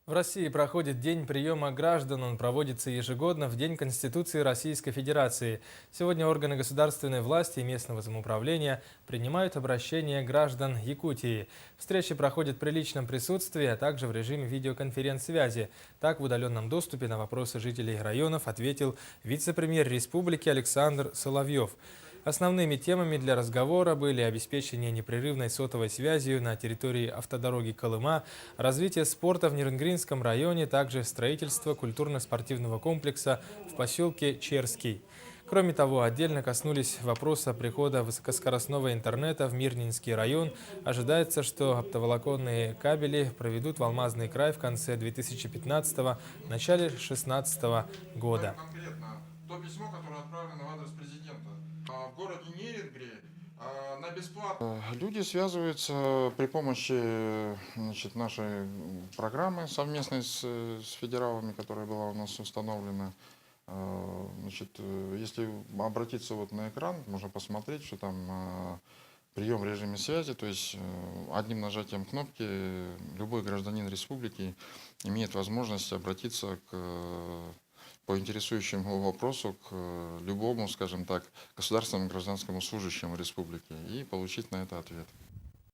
В России проходит День приема граждан. Он проводится ежегодно в День Конституции Российской Федерации. Сегодня органы государственной власти и местного самоуправления принимают обращения граждан Якутии. Встречи проходят при личном присутствии, а также в режиме видеоконференц-связи. Так, в удаленном доступе на вопросы жителей районов ответил вице-премьер республики Александр Соловьев. Основными темами для разговора были обеспечение непрерывной сотовой связью на территории автодороги Колыма, развитие спорта в Нернгринском районе, также строительство культурно-спортивного комплекса в поселке Черский. Кроме того, отдельно коснулись вопроса прихода высокоскоростного интернета в Мирнинский район. Ожидается, что оптоволоконные кабели проведут в Алмазный край в конце 2015 начале 2016 года. Конкретно то письмо, которое отправлено в адрес президента. В городе Нерюнгри на бесплатно. Люди связываются при помощи, значит, нашей программы совместной с федералами, которая была у нас установлена. Значит, если обратиться вот на экран, можно посмотреть, что там прием в режиме связи, то есть одним нажатием кнопки любой гражданин республики имеет возможность обратиться по интересующему его вопросу к любому, скажем так, государственному гражданскому служащему республики и получить на это ответ.